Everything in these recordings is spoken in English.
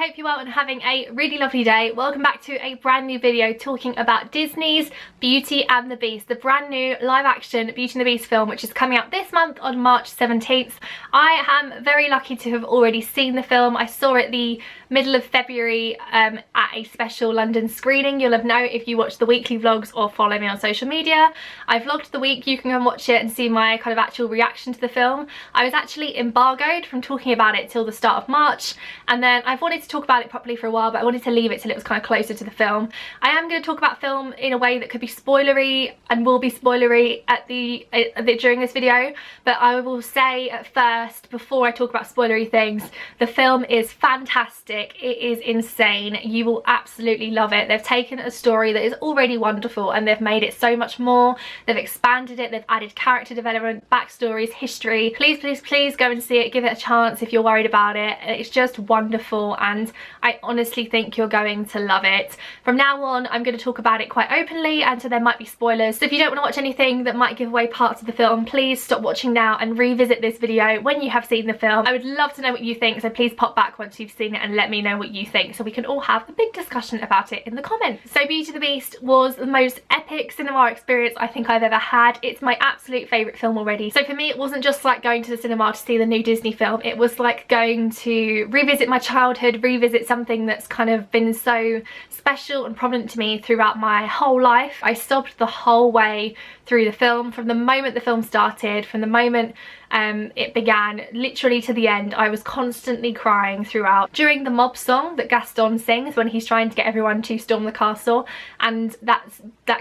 hope you're well and having a really lovely day. Welcome back to a brand new video talking about Disney's Beauty and the Beast, the brand new live action Beauty and the Beast film, which is coming out this month on March 17th. I am very lucky to have already seen the film. I saw it the middle of February at a special London screening. You'll have known if you watch the weekly vlogs or follow me on social media. I vlogged the week. You can go and watch it and see my kind of actual reaction to the film. I was actually embargoed from talking about it till the start of March, and then I've wanted to talk about it properly for a while, but I wanted to leave it till it was kind of closer to the film. I am going to talk about film in a way that could be spoilery and will be spoilery at during this video, but I will say at first, before I talk about spoilery things, the film is fantastic. It is insane. You will absolutely love it. They've taken a story that is already wonderful and they've made it so much more. They've expanded it. They've added character development, backstories, history. Please go and see it. Give it a chance if you're worried about it. It's just wonderful and I honestly think you're going to love it. From now on, I'm going to talk about it quite openly, and so there might be spoilers. So if you don't want to watch anything that might give away parts of the film, please stop watching now and revisit this video when you have seen the film. I would love to know what you think, so please pop back once you've seen it and let me know what you think so we can all have a big discussion about it in the comments. So Beauty and the Beast was the most epic cinema experience I think I've ever had. It's my absolute favourite film already. So for me, it wasn't just like going to the cinema to see the new Disney film. It was like going to revisit my childhood, revisit something that's kind of been so special and prominent to me throughout my whole life. I sobbed the whole way through the film, from the moment the film started, from the moment it began, literally to the end. I was constantly crying throughout. During the mob song that Gaston sings when he's trying to get everyone to storm the castle, and that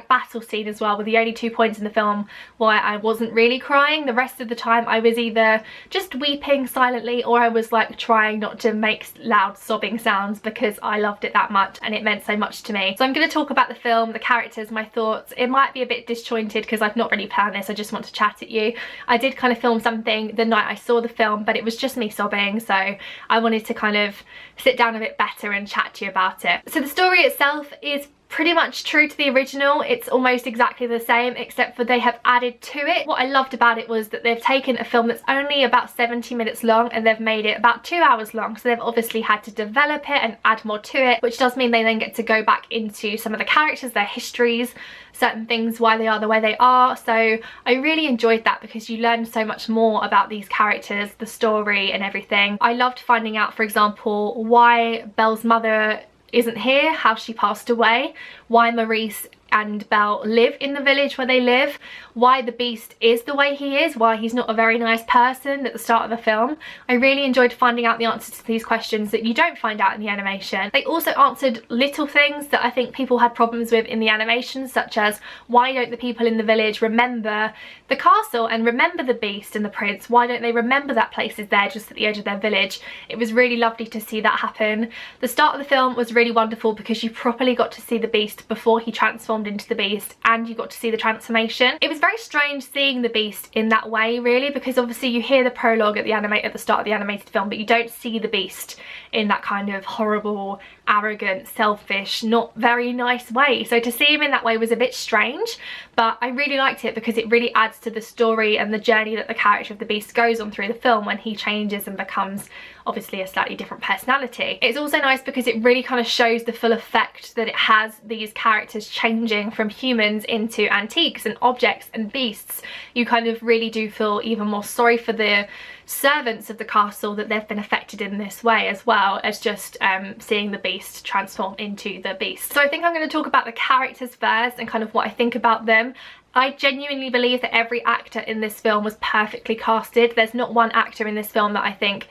battle scene as well were the only 2 points in the film where I wasn't really crying. The rest of the time I was either just weeping silently or I was like trying not to make loud sobbing sounds because I loved it that much and it meant so much to me. So I'm going to talk about the film, the characters, my thoughts. It might be a bit disjointed because I've not really planned this. I just want to chat at you. I did kind of film something the night I saw the film, but it was just me sobbing, so I wanted to kind of sit down a bit better and chat to you about it. So the story itself is pretty much true to the original. It's almost exactly the same, except for they have added to it. What I loved about it was that they've taken a film that's only about 70 minutes long and they've made it about 2 hours long, so they've obviously had to develop it and add more to it, which does mean they then get to go back into some of the characters, their histories, certain things, why they are the way they are. So I really enjoyed that because you learn so much more about these characters, the story and everything. I loved finding out, for example, why Belle's mother isn't here, how she passed away, why Maurice and Belle live in the village where they live, why the Beast is the way he is, why he's not a very nice person at the start of the film. I really enjoyed finding out the answers to these questions that you don't find out in the animation. They also answered little things that I think people had problems with in the animation, such as why don't the people in the village remember the castle and remember the Beast and the prince? Why don't they remember that place is there just at the edge of their village? It was really lovely to see that happen. The start of the film was really wonderful because you properly got to see the Beast before he transformed into the Beast, and you got to see the transformation. It was very strange seeing the Beast in that way, really, because obviously you hear the prologue at the start of the animated film, but you don't see the Beast in that kind of horrible, arrogant, selfish, not very nice way. So to see him in that way was a bit strange, but I really liked it because it really adds to the story and the journey that the character of the Beast goes on through the film when he changes and becomes obviously a slightly different personality. It's also nice because it really kind of shows the full effect that it has, these characters changing from humans into antiques and objects and beasts. You kind of really do feel even more sorry for the servants of the castle that they've been affected in this way, as well as just seeing the Beast transform into the Beast. So I think I'm going to talk about the characters first and kind of what I think about them. I genuinely believe that every actor in this film was perfectly casted. There's not one actor in this film that I think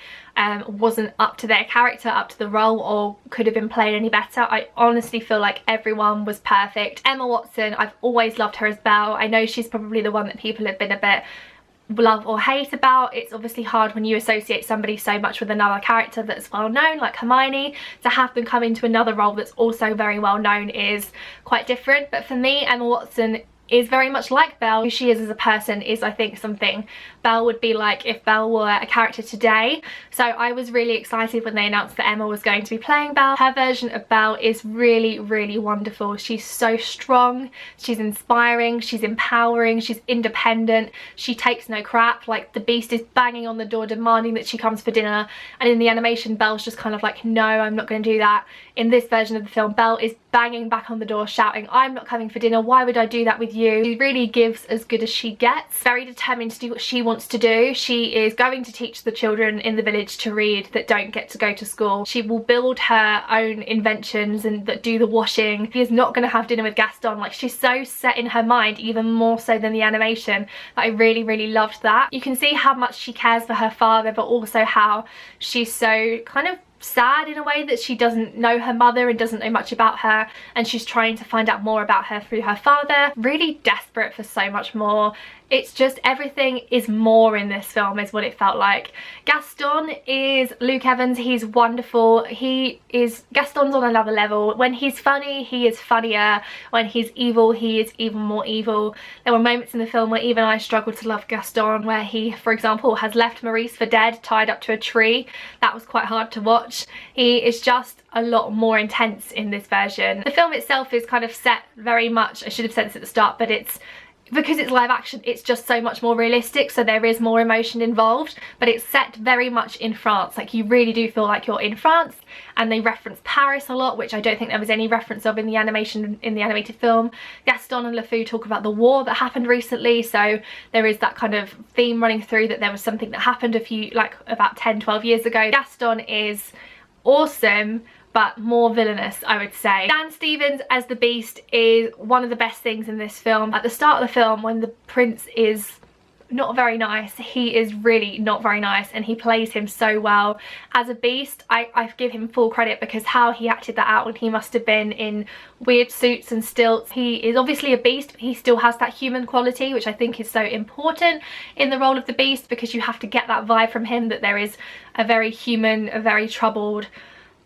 wasn't up to their character, up to the role, or could have been played any better. I honestly feel like everyone was perfect. Emma Watson, I've always loved her as Belle. I know she's probably the one that people have been a bit love or hate about. It's obviously hard when you associate somebody so much with another character that's well known, like Hermione. To have them come into another role that's also very well known is quite different. But for me, Emma Watson is very much like Belle. Who she is as a person is, I think, something Belle would be like if Belle were a character today. So I was really excited when they announced that Emma was going to be playing Belle. Her version of Belle is really, really wonderful. She's so strong, she's inspiring, she's empowering, she's independent, she takes no crap. Like, the Beast is banging on the door demanding that she comes for dinner, and in the animation Belle's just kind of like, no, I'm not going to do that. In this version of the film, Belle is banging back on the door shouting, I'm not coming for dinner, why would I do that with you? She really gives as good as she gets. Very determined to do what she wants to do. She is going to teach the children in the village to read that don't get to go to school. She will build her own inventions and that do the washing. She is not going to have dinner with Gaston. Like, she's so set in her mind, even more so than the animation, that I really, really loved that. You can see how much she cares for her father, but also how she's so kind of sad in a way that she doesn't know her mother and doesn't know much about her, and she's trying to find out more about her through her father. Really desperate for so much more. It's just, everything is more in this film is what it felt like. Gaston is Luke Evans. He's wonderful. Gaston's on another level. When he's funny, he is funnier. When he's evil, he is even more evil. There were moments in the film where even I struggled to love Gaston, where he, for example, has left Maurice for dead, tied up to a tree. That was quite hard to watch. He is just a lot more intense in this version. The film itself is kind of set very much, I should have said this at the start, but because it's live action, it's just so much more realistic, so there is more emotion involved, but it's set very much in France. Like, you really do feel like you're in France, and they reference Paris a lot, which I don't think there was any reference of in the animated film. Gaston and LeFou talk about the war that happened recently, so there is that kind of theme running through that there was something that happened about 10-12 years ago. Gaston is awesome, but more villainous, I would say. Dan Stevens as the Beast is one of the best things in this film. At the start of the film, when the prince is not very nice, he is really not very nice, and he plays him so well. As a beast, I give him full credit, because how he acted that out, and he must have been in weird suits and stilts. He is obviously a beast, but he still has that human quality, which I think is so important in the role of the Beast, because you have to get that vibe from him that there is a very human, a very troubled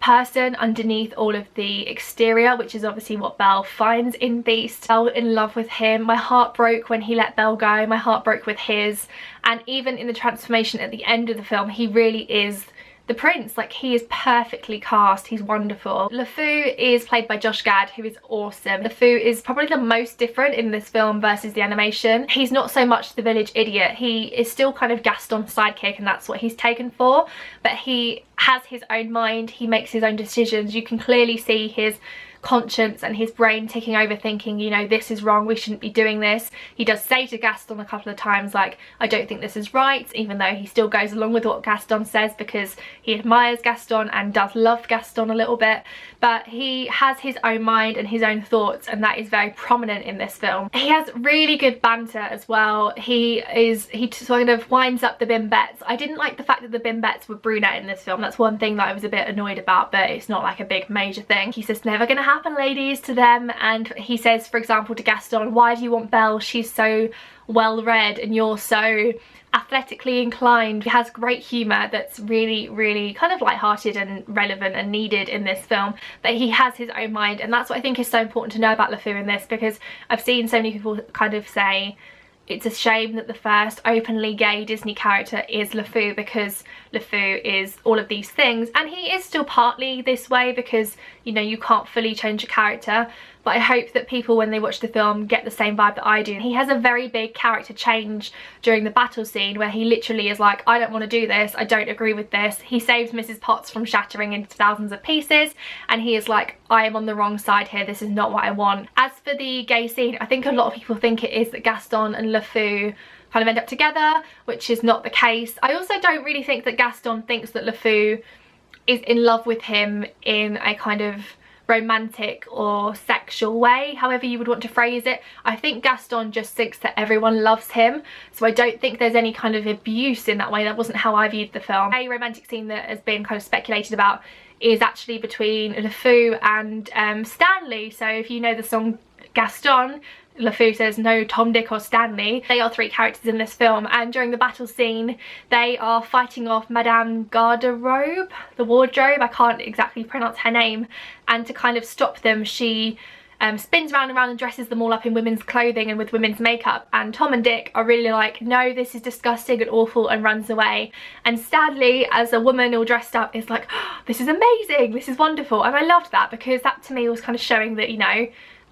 person underneath all of the exterior, which is obviously what Belle finds in Beast. Fell in love with him. My heart broke when he let Belle go. My heart broke with his. And even in the transformation at the end of the film, he really is the prince. Like, he is perfectly cast. He's wonderful. LeFou is played by Josh Gad, who is awesome. LeFou is probably the most different in this film versus the animation. He's not so much the village idiot. He is still kind of Gaston's sidekick, and that's what he's taken for, but he has his own mind. He makes his own decisions. You can clearly see his conscience and his brain ticking over, thinking, you know, this is wrong, we shouldn't be doing this. He does say to Gaston a couple of times, like, I don't think this is right, even though he still goes along with what Gaston says, because he admires Gaston and does love Gaston a little bit. But he has his own mind and his own thoughts, and that is very prominent in this film. He has really good banter as well. He sort of winds up the bimbettes. I didn't like the fact that the bimbettes were brunette in this film. That's one thing that I was a bit annoyed about, but it's not like a big major thing. He says, never gonna happen, ladies, to them. And he says, for example, to Gaston, why do you want Belle? She's so well read and you're so athletically inclined. He has great humour that's really, really kind of lighthearted and relevant and needed in this film, but he has his own mind, and that's what I think is so important to know about LeFou in this, because I've seen so many people kind of say it's a shame that the first openly gay Disney character is LeFou, because LeFou is all of these things, and he is still partly this way, because, you know, you can't fully change a character, but I hope that people, when they watch the film, get the same vibe that I do. He has a very big character change during the battle scene, where he literally is like, I don't want to do this, I don't agree with this. He saves Mrs. Potts from shattering into thousands of pieces, and he is like, I am on the wrong side here, this is not what I want. As for the gay scene, I think a lot of people think it is that Gaston and LeFou kind of end up together, which is not the case. I also don't really think that Gaston thinks that LeFou is in love with him in a kind of romantic or sexual way, however you would want to phrase it. I think Gaston just thinks that everyone loves him, so I don't think there's any kind of abuse in that way. That wasn't how I viewed the film. A romantic scene that has been kind of speculated about is actually between LeFou and Stanley. So if you know the song Gaston, LeFou says, no Tom, Dick or Stanley. They are three characters in this film, and during the battle scene they are fighting off Madame Garderobe, the wardrobe, I can't exactly pronounce her name, and to kind of stop them she spins round and round and dresses them all up in women's clothing and with women's makeup, and Tom and Dick are really like, no, this is disgusting and awful, and runs away. And Stanley, as a woman all dressed up, is like, oh, this is amazing, this is wonderful. And I loved that, because that to me was kind of showing that, you know,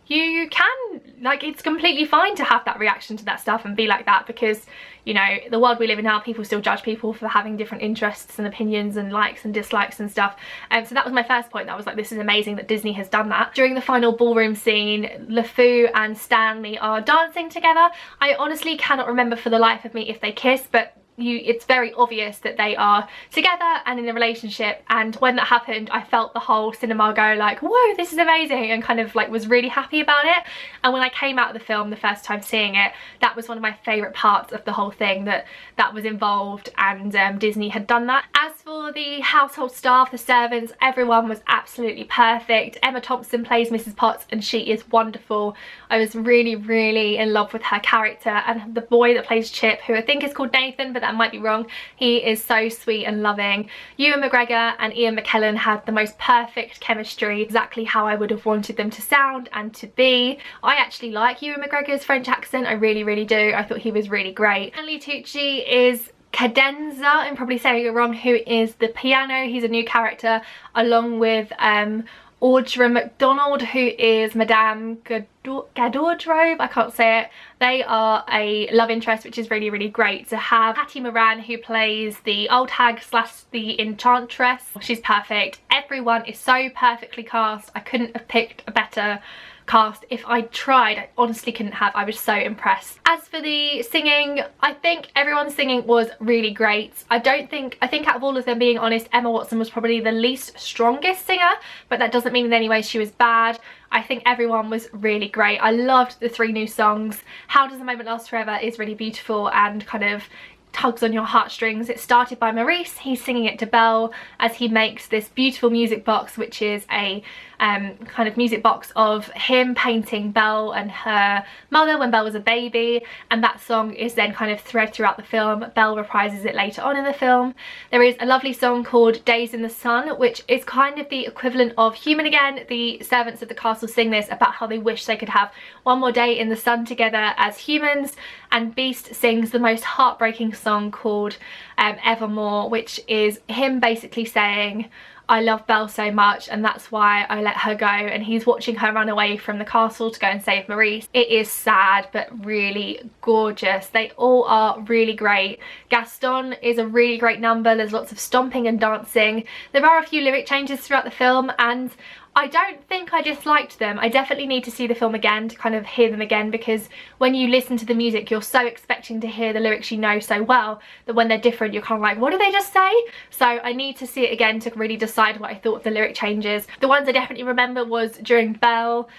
you can, like, it's completely fine to have that reaction to that stuff and be like that, because, you know, the world we live in now, people still judge people for having different interests and opinions and likes and dislikes and stuff. So that was my first point. That was like, this is amazing that Disney has done that. During the final ballroom scene, LeFou and Stanley are dancing together. I honestly cannot remember for the life of me if they kiss, but it's very obvious that they are together and in a relationship. And when that happened, I felt the whole cinema go like, whoa, this is amazing, and kind of like was really happy about it. And when I came out of the film the first time seeing it, that was one of my favourite parts of the whole thing, that was involved, and Disney had done that. As for the household staff, the servants, everyone was absolutely perfect. Emma Thompson plays Mrs. Potts and she is wonderful. I was really, really in love with her character, and the boy that plays Chip, who I think is called Nathan, but that might be wrong, he is so sweet and loving. Ewan McGregor and Ian McKellen had the most perfect chemistry, exactly how I would have wanted them to sound and to be. I actually like Ewan McGregor's French accent, I really, really do. I thought he was really great. Stanley Tucci is Cadenza, I'm probably saying it wrong, who is the piano. He's a new character, along with Audra McDonald, who is Madame Gadordrove, I can't say it. They are a love interest, which is really, really great to have. Patty Moran, who plays the old hag / the enchantress. She's perfect. Everyone is so perfectly cast. I couldn't have picked a better cast. If I tried, I honestly couldn't have. I was so impressed. As for the singing, I think everyone's singing was really great. I think out of all of them, being honest, Emma Watson was probably the least strongest singer, but that doesn't mean in any way she was bad. I think everyone was really great. I loved the 3 new songs. How Does a Moment Last Forever is really beautiful and kind of tugs on your heartstrings. It started by Maurice. He's singing it to Belle as he makes this beautiful music box, which is a kind of music box of him painting Belle and her mother when Belle was a baby, and that song is then kind of thread throughout the film. Belle reprises it later on in the film. There is a lovely song called Days in the Sun, which is kind of the equivalent of Human Again. The servants of the castle sing this about how they wish they could have one more day in the sun together as humans, and Beast sings the most heartbreaking song called Evermore, which is him basically saying, I love Belle so much and that's why I let her go, and he's watching her run away from the castle to go and save Maurice. It is sad but really gorgeous. They all are really great. Gaston is a really great number. There's lots of stomping and dancing. There are a few lyric changes throughout the film, and I don't think I disliked them. I definitely need to see the film again to kind of hear them again, because when you listen to the music, you're so expecting to hear the lyrics you know so well that when they're different, you're kind of like, what did they just say? So I need to see it again to really decide what I thought of the lyric changes. The ones I definitely remember was during Belle.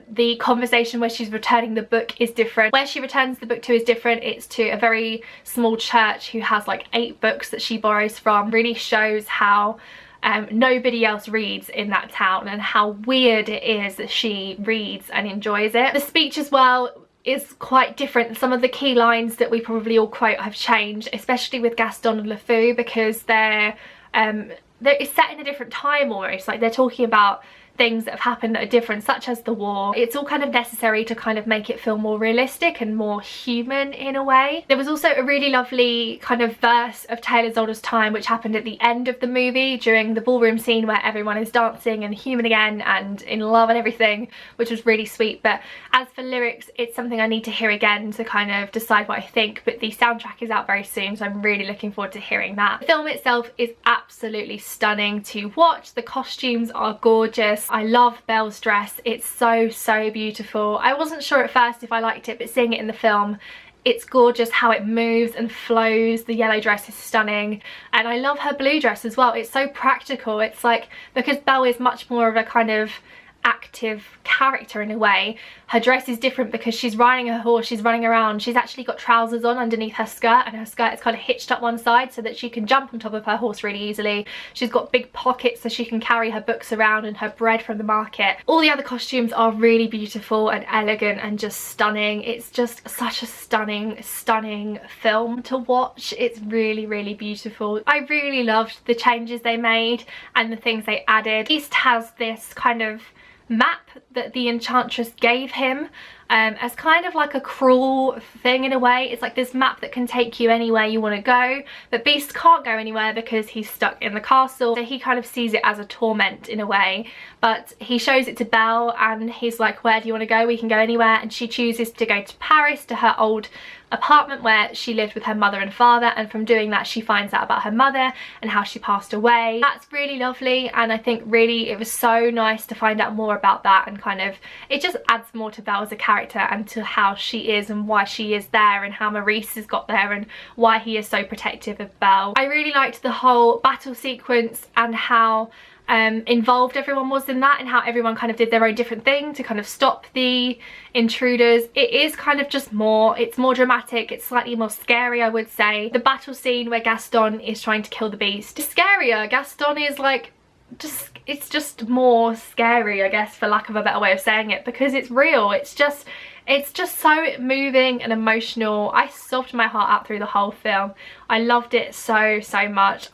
The conversation where she's returning the book is different. Where she returns the book to is different. It's to a very small church who has like 8 books that she borrows from. Really shows how nobody else reads in that town and how weird it is that she reads and enjoys it. The speech as well is quite different. Some of the key lines that we probably all quote have changed, especially with Gaston and LeFou, because it's set in a different time almost. Like, they're talking about things that have happened that are different, such as the war. It's all kind of necessary to kind of make it feel more realistic and more human in a way. There was also a really lovely kind of verse of Tale as Old as Time, which happened at the end of the movie during the ballroom scene where everyone is dancing and human again and in love and everything, which was really sweet. But as for lyrics, it's something I need to hear again to kind of decide what I think, but the soundtrack is out very soon, so I'm really looking forward to hearing that. The film itself is absolutely stunning to watch. The costumes are gorgeous. I love Belle's dress. It's so, so beautiful. I wasn't sure at first if I liked it, but seeing it in the film, it's gorgeous how it moves and flows. The yellow dress is stunning, and I love her blue dress as well. It's so practical. It's like, because Belle is much more of a kind of active character in a way, her dress is different because she's riding her horse, she's running around. She's actually got trousers on underneath her skirt, and her skirt is kind of hitched up one side so that she can jump on top of her horse really easily. She's got big pockets so she can carry her books around and her bread from the market. All the other costumes are really beautiful and elegant and just stunning. It's just such a stunning film to watch. It's really, really beautiful. I really loved the changes they made and the things they added. East has this kind of map that the Enchantress gave him as kind of like a cruel thing in a way. It's like this map that can take you anywhere you want to go, but Beast can't go anywhere because he's stuck in the castle, so he kind of sees it as a torment in a way. But he shows it to Belle and he's like, where do you want to go? We can go anywhere. And she chooses to go to Paris, to her old apartment where she lived with her mother and father, and from doing that she finds out about her mother and how she passed away. That's really lovely, and I think really it was so nice to find out more about that, and kind of it just adds more to Belle as a character and to how she is and why she is there, and how Maurice has got there and why he is so protective of Belle. I really liked the whole battle sequence and how involved everyone was in that, and how everyone kind of did their own different thing to kind of stop the intruders. It is kind of just more, it's more dramatic, it's slightly more scary, I would say. The battle scene where Gaston is trying to kill the Beast is scarier. Gaston is like, it's just more scary, I guess, for lack of a better way of saying it, because it's real. It's just so moving and emotional. I sobbed my heart out through the whole film. I loved it so much.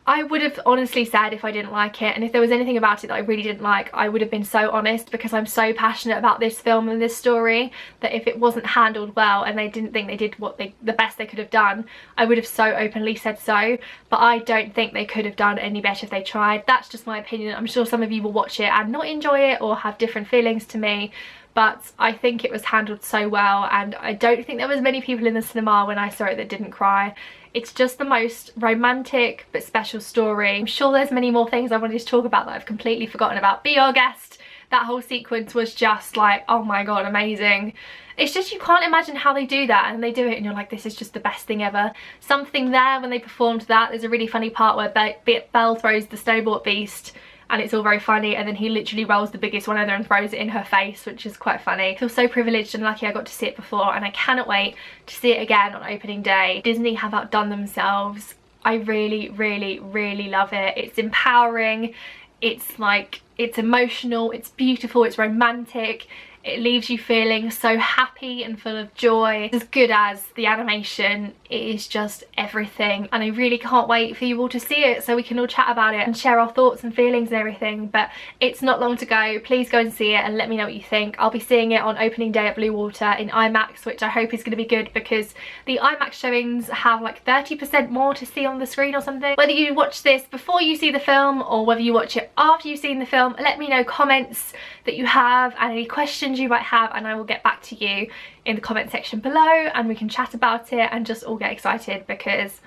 I would have honestly said if I didn't like it, and if there was anything about it that I really didn't like, I would have been so honest, because I'm so passionate about this film and this story, that if it wasn't handled well and they didn't think they did the best they could have done, I would have so openly said so. But I don't think they could have done any better if they tried. That's just my opinion. I'm sure some of you will watch it and not enjoy it or have different feelings to me, but I think it was handled so well, and I don't think there was many people in the cinema when I saw it that didn't cry. It's just the most romantic but special story. I'm sure there's many more things I wanted to talk about that I've completely forgotten about. Be Our Guest, that whole sequence was just like, oh my god, amazing. It's just, you can't imagine how they do that, and they do it and you're like, this is just the best thing ever. Something there when they performed that, there's a really funny part where Belle throws the snowball at Beast, and it's all very funny, and then he literally rolls the biggest one ever and throws it in her face, which is quite funny. I feel so privileged and lucky I got to see it before, and I cannot wait to see it again on opening day. Disney have outdone themselves. I really love it. It's empowering, it's like, it's emotional, it's beautiful, it's romantic. It leaves you feeling so happy and full of joy. As good as the animation, it is just everything, and I really can't wait for you all to see it so we can all chat about it and share our thoughts and feelings and everything. But it's not long to go. Please go and see it and let me know what you think. I'll be seeing it on opening day at Blue Water in IMAX, which I hope is going to be good, because the IMAX showings have like 30% more to see on the screen or something. Whether you watch this before you see the film or whether you watch it after you've seen the film, let me know comments that you have and any questions you might have, and I will get back to you in the comment section below, and we can chat about it and just all get excited, because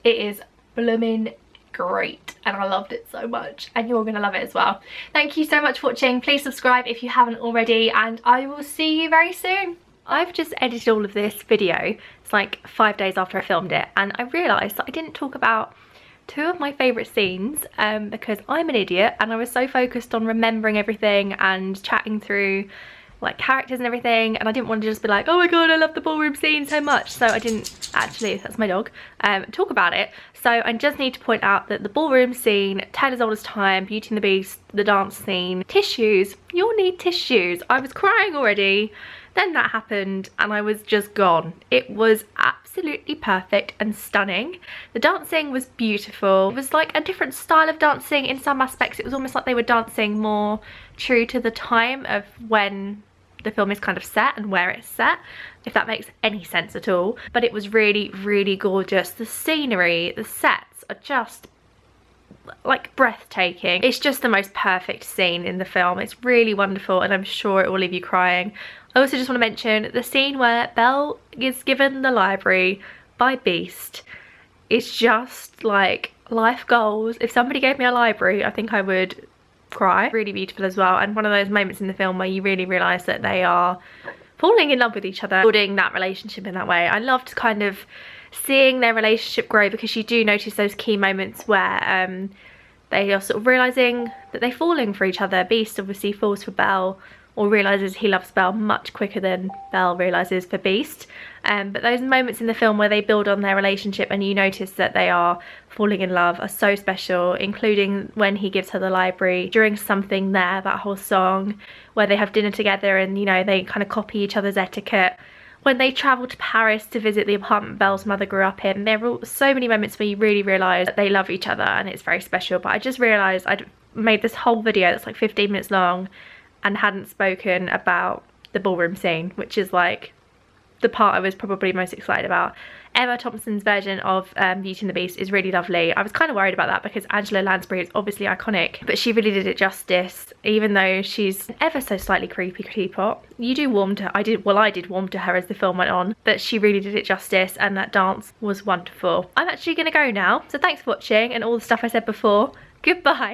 it is blooming great and I loved it so much, and you're gonna love it as well. Thank you so much for watching. Please subscribe if you haven't already, and I will see you very soon. I've just edited all of this video. It's like 5 days after I filmed it, and I realised that I didn't talk about two of my favourite scenes, because I'm an idiot and I was so focused on remembering everything and chatting through like characters and everything, and I didn't want to just be like, oh my god, I love the ballroom scene so much, so I didn't actually, that's my dog, talk about it. So I just need to point out that the ballroom scene, Tale as Old as Time, Beauty and the Beast, the dance scene, tissues, you'll need tissues. I was crying already, then that happened and I was just gone. It was absolutely perfect and stunning. The dancing was beautiful. It was like a different style of dancing in some aspects. It was almost like they were dancing more true to the time of when the film is kind of set and where it's set, if that makes any sense at all. But it was really gorgeous. The scenery, the sets are just like breathtaking. It's just the most perfect scene in the film. It's really wonderful, and I'm sure it will leave you crying. I also just want to mention the scene where Belle is given the library by Beast. It's just like life goals. If somebody gave me a library, I think I would cry. Really beautiful as well, and one of those moments in the film where you really realise that they are falling in love with each other, building that relationship in that way. I loved kind of seeing their relationship grow, because you do notice those key moments where they are sort of realising that they're falling for each other. Beast obviously falls for Belle, or realises he loves Belle much quicker than Belle realises for Beast. But those moments in the film where they build on their relationship and you notice that they are falling in love are so special, including when he gives her the library during Something There, that whole song where they have dinner together and, you know, they kind of copy each other's etiquette. when they travel to Paris to visit the apartment Belle's mother grew up in. There are so many moments where you really realise that they love each other and it's very special. But I just realised I'd made this whole video that's like 15 minutes long and hadn't spoken about the ballroom scene, which is like the part I was probably most excited about. Emma Thompson's version of Beauty and the Beast is really lovely. I was kind of worried about that because Angela Lansbury is obviously iconic, but she really did it justice, even though she's ever so slightly creepy teapot. You do warm to her. I did warm to her as the film went on, but she really did it justice, and that dance was wonderful. I'm actually going to go now, so thanks for watching and all the stuff I said before. Goodbye.